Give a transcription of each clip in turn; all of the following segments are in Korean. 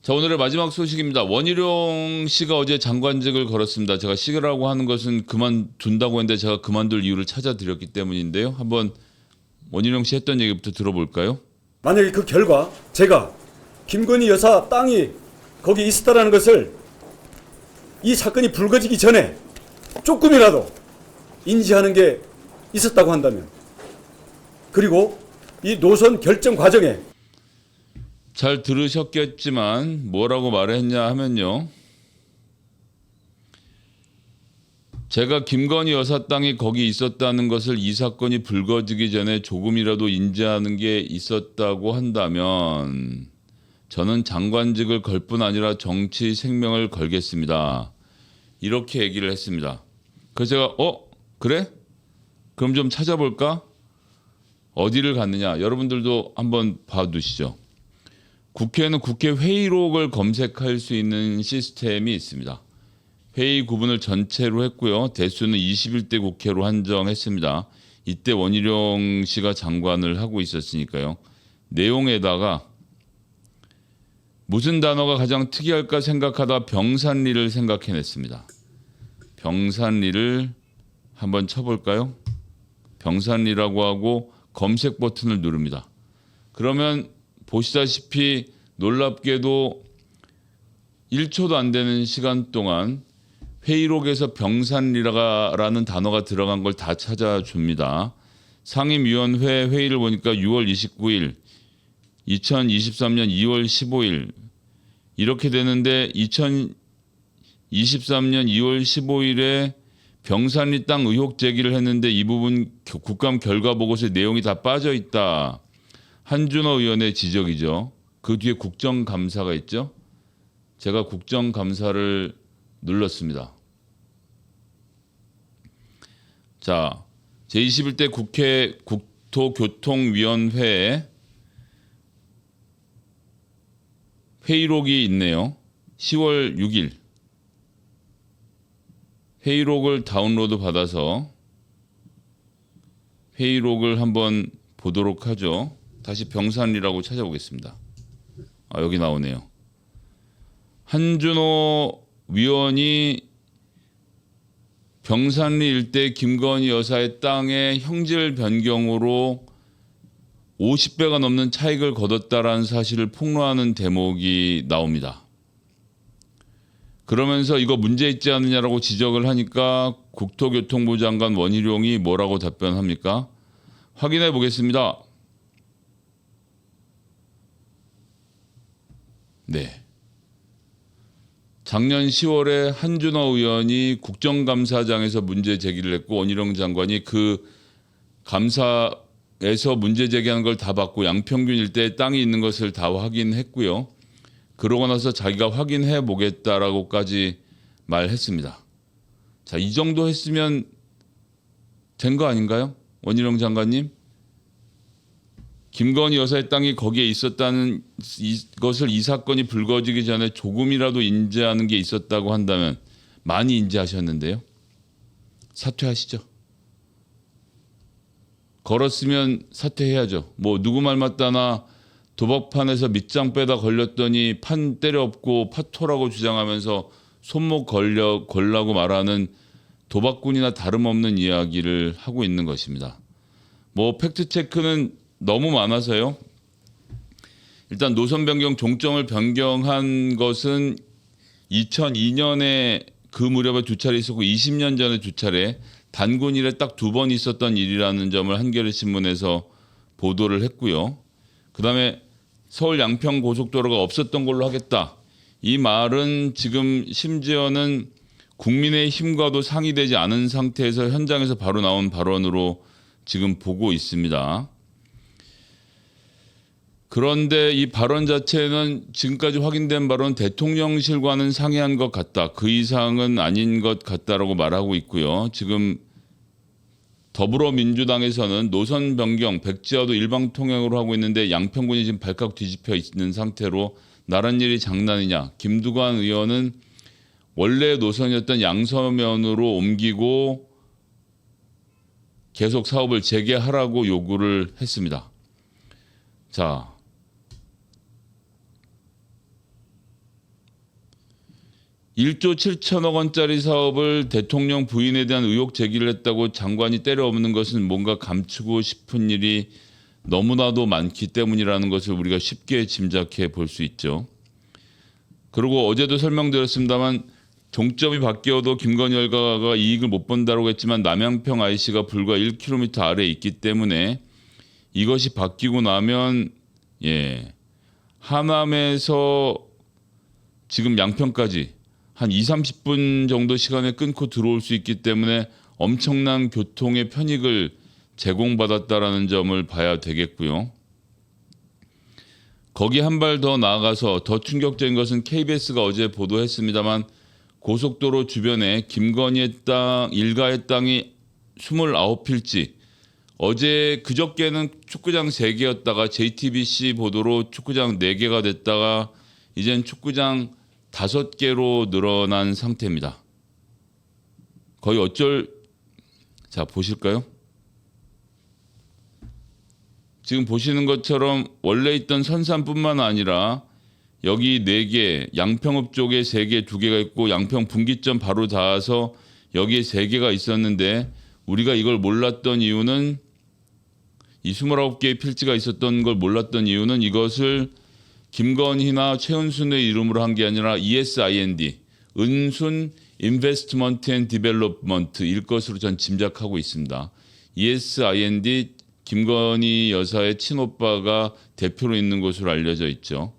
자, 오늘의 마지막 소식입니다. 원희룡 씨가 어제 장관직을 걸었습니다. 제가 시기라고 하는 것은 그만둔다고 했는데 제가 그만둘 이유를 찾아드렸기 때문인데요. 한번 원희룡 씨 했던 얘기부터 들어볼까요? 만약에 그 결과 제가 김건희 여사 땅이 거기 있었다라는 것을 이 사건이 불거지기 전에 조금이라도 인지하는 게 있었다고 한다면, 그리고 이 노선 결정 과정에 잘 들으셨겠지만 뭐라고 말했냐 하면요. 제가 김건희 여사 땅이 거기 있었다는 것을 이 사건이 불거지기 전에 조금이라도 인지하는 게 있었다고 한다면 저는 장관직을 걸 뿐 아니라 정치 생명을 걸겠습니다. 이렇게 얘기를 했습니다. 그래서 제가 그래? 그럼 좀 찾아볼까? 어디를 갔느냐? 여러분들도 한번 봐두시죠. 국회는 국회 회의록을 검색할 수 있는 시스템이 있습니다. 회의 구분을 전체로 했고요. 대수는 21대 국회로 한정했습니다. 이때 원희룡 씨가 장관을 하고 있었으니까요. 내용에다가 무슨 단어가 가장 특이할까 생각하다 병산리를 생각해냈습니다. 병산리를 한번 쳐볼까요? 병산리라고 하고 검색 버튼을 누릅니다. 그러면 보시다시피 놀랍게도 1초도 안 되는 시간 동안 회의록에서 병산리라는 단어가 들어간 걸 다 찾아줍니다. 상임위원회 회의를 보니까 6월 29일, 2023년 2월 15일 이렇게 되는데 2023년 2월 15일에 병산리 땅 의혹 제기를 했는데 이 부분 국감 결과 보고서에 내용이 다 빠져 있다. 한준호 의원의 지적이죠. 그 뒤에 국정감사가 있죠. 제가 국정감사를 눌렀습니다. 자, 제21대 국회 국토교통위원회 회의록이 있네요. 10월 6일 회의록을 다운로드 받아서 회의록을 한번 보도록 하죠. 다시 병산리라고 찾아보겠습니다. 여기 나오네요. 한준호 위원이 병산리 일대 김건희 여사의 땅의 형질 변경으로 50배가 넘는 차익을 거뒀다라는 사실을 폭로하는 대목이 나옵니다. 그러면서 이거 문제 있지 않느냐라고 지적을 하니까 국토교통부 장관 원희룡이 뭐라고 답변합니까? 확인해 보겠습니다. 네. 작년 10월에 한준호 의원이 국정감사장에서 문제 제기를 했고 원희룡 장관이 그 감사에서 문제 제기한 걸 다 받고 양평균 일대에 땅이 있는 것을 다 확인했고요. 그러고 나서 자기가 확인해 보겠다라고까지 말했습니다. 자, 이 정도 했으면 된 거 아닌가요? 원희룡 장관님? 김건희 여사의 땅이 거기에 있었다는 것을 이 사건이 불거지기 전에 조금이라도 인지하는 게 있었다고 한다면 많이 인지하셨는데요. 사퇴하시죠. 걸었으면 사퇴해야죠. 뭐 누구 말 맞다나 도박판에서 밑장 빼다 걸렸더니 판 때려엎고 파토라고 주장하면서 손목 걸라고 말하는 도박꾼이나 다름없는 이야기를 하고 있는 것입니다. 뭐 팩트체크는 너무 많아서요. 일단 노선 변경 종점을 변경한 것은 2002년에 그 무렵에 두 차례 있었고 20년 전에 두 차례 단군 일에 딱 2번 있었던 일이라는 점을 한겨레신문에서 보도를 했고요. 그다음에 서울 양평 고속도로가 없었던 걸로 하겠다. 이 말은 지금 심지어는 국민의힘과도 상의되지 않은 상태에서 현장에서 바로 나온 발언으로 지금 보고 있습니다. 그런데 이 발언 자체는 지금까지 확인된 발언은 대통령실과는 상의한 것 같다. 그 이상은 아닌 것 같다라고 말하고 있고요. 지금 더불어민주당에서는 노선 변경, 백지화도 일방통행으로 하고 있는데 양평군이 지금 발칵 뒤집혀 있는 상태로 나란 일이 장난이냐. 김두관 의원은 원래 노선이었던 양서면으로 옮기고 계속 사업을 재개하라고 요구를 했습니다. 자, 1조 7천억 원짜리 사업을 대통령 부인에 대한 의혹 제기를 했다고 장관이 때려엎는 것은 뭔가 감추고 싶은 일이 너무나도 많기 때문이라는 것을 우리가 쉽게 짐작해 볼 수 있죠. 그리고 어제도 설명드렸습니다만 종점이 바뀌어도 김건희 열가가 이익을 못 본다고 했지만 남양평 IC가 불과 1km 아래에 있기 때문에 이것이 바뀌고 나면 하남에서 지금 양평까지 한 20-30분 정도 시간에 끊고 들어올 수 있기 때문에 엄청난 교통의 편익을 제공받았다라는 점을 봐야 되겠고요. 거기 한 발 더 나아가서 더 충격적인 것은 KBS가 어제 보도했습니다만 고속도로 주변에 김건희의 땅, 일가의 땅이 29필지, 어제 그저께는 축구장 3개였다가 JTBC 보도로 축구장 4개가 됐다가 이젠 축구장 5개로 늘어난 상태입니다. 거의 자, 보실까요? 지금 보시는 것처럼 원래 있던 선산뿐만 아니라 여기 4개, 양평읍 쪽에 3개, 2개가 있고 양평 분기점 바로 닿아서 여기에 3개가 있었는데 우리가 이걸 몰랐던 이유는 이 29개의 필지가 있었던 걸 몰랐던 이유는 이것을 김건희나 최은순의 이름으로 한 게 아니라 ESIND, 은순 인베스트먼트 앤 디벨롭먼트일 것으로 전 짐작하고 있습니다. ESIND 김건희 여사의 친오빠가 대표로 있는 것으로 알려져 있죠.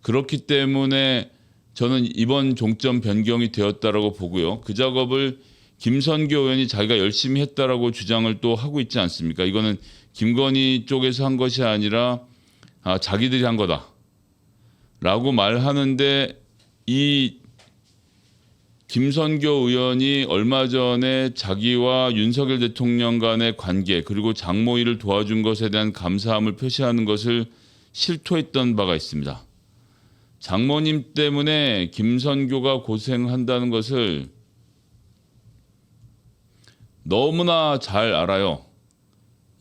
그렇기 때문에 저는 이번 종점 변경이 되었다라고 보고요. 그 작업을 김선교 의원이 자기가 열심히 했다라고 주장을 또 하고 있지 않습니까? 이거는 김건희 쪽에서 한 것이 아니라 자기들이 한 거다라고 말하는데 이 김선교 의원이 얼마 전에 자기와 윤석열 대통령 간의 관계 그리고 장모일을 도와준 것에 대한 감사함을 표시하는 것을 실토했던 바가 있습니다. 장모님 때문에 김선교가 고생한다는 것을 너무나 잘 알아요.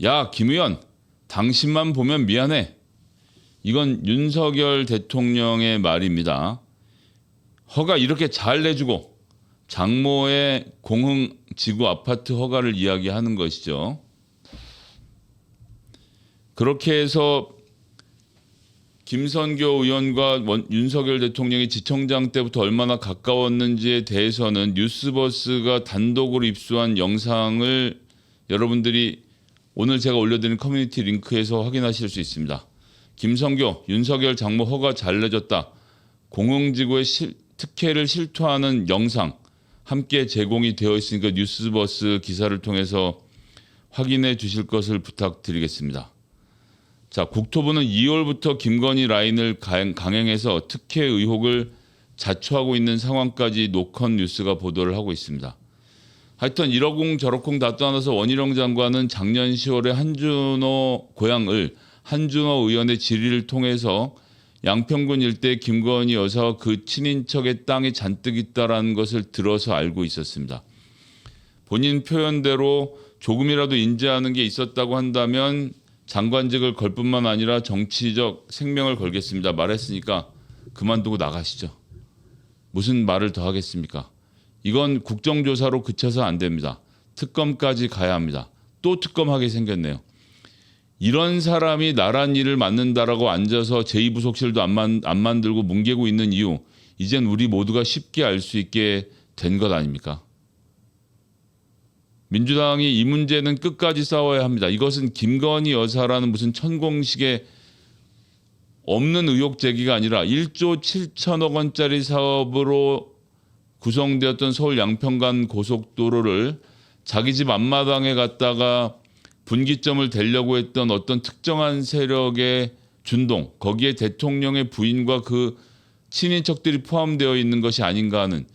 야, 김 의원, 당신만 보면 미안해. 이건 윤석열 대통령의 말입니다. 허가 이렇게 잘 내주고 장모의 공흥지구 아파트 허가를 이야기하는 것이죠. 그렇게 해서 김선교 의원과 윤석열 대통령이 지청장 때부터 얼마나 가까웠는지에 대해서는 뉴스버스가 단독으로 입수한 영상을 여러분들이 오늘 제가 올려드린 커뮤니티 링크에서 확인하실 수 있습니다. 김선교, 윤석열 장모 허가 잘 내줬다. 공흥지구의 특혜를 실토하는 영상 함께 제공이 되어 있으니까 뉴스버스 기사를 통해서 확인해 주실 것을 부탁드리겠습니다. 자, 국토부는 2월부터 김건희 라인을 강행해서 특혜 의혹을 자초하고 있는 상황까지 노컷 뉴스가 보도를 하고 있습니다. 하여튼 이러쿵 저러쿵 다 떠나서 원희룡 장관은 작년 10월에 한준호 의원의 질의를 통해서 양평군 일대 김건희 여사와 그 친인척의 땅이 잔뜩 있다라는 것을 들어서 알고 있었습니다. 본인 표현대로 조금이라도 인지하는 게 있었다고 한다면 장관직을 걸 뿐만 아니라 정치적 생명을 걸겠습니다. 말했으니까 그만두고 나가시죠. 무슨 말을 더 하겠습니까? 이건 국정조사로 그쳐서 안 됩니다. 특검까지 가야 합니다. 또 특검하게 생겼네요. 이런 사람이 나란 일을 맡는다라고 앉아서 제2부속실도 안 만들고 뭉개고 있는 이유, 이젠 우리 모두가 쉽게 알 수 있게 된 것 아닙니까? 민주당이 이 문제는 끝까지 싸워야 합니다. 이것은 김건희 여사라는 무슨 천공식에 없는 의혹 제기가 아니라 1조 7천억 원짜리 사업으로 구성되었던 서울 양평간 고속도로를 자기 집 앞마당에 갔다가 분기점을 대려고 했던 어떤 특정한 세력의 준동, 거기에 대통령의 부인과 그 친인척들이 포함되어 있는 것이 아닌가 하는,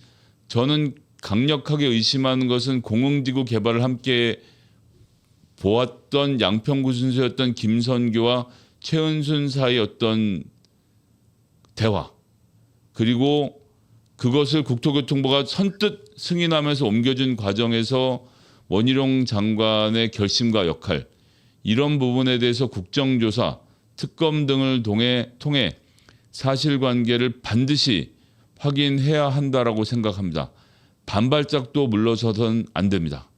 저는 강력하게 의심하는 것은 공흥지구 개발을 함께 보았던 양평구 순서였던 김선교와 최은순 사이의 어떤 대화, 그리고 그것을 국토교통부가 선뜻 승인하면서 옮겨준 과정에서 원희룡 장관의 결심과 역할, 이런 부분에 대해서 국정조사, 특검 등을 통해 사실관계를 반드시 확인해야 한다라고 생각합니다. 반발짝도 물러서선 안 됩니다.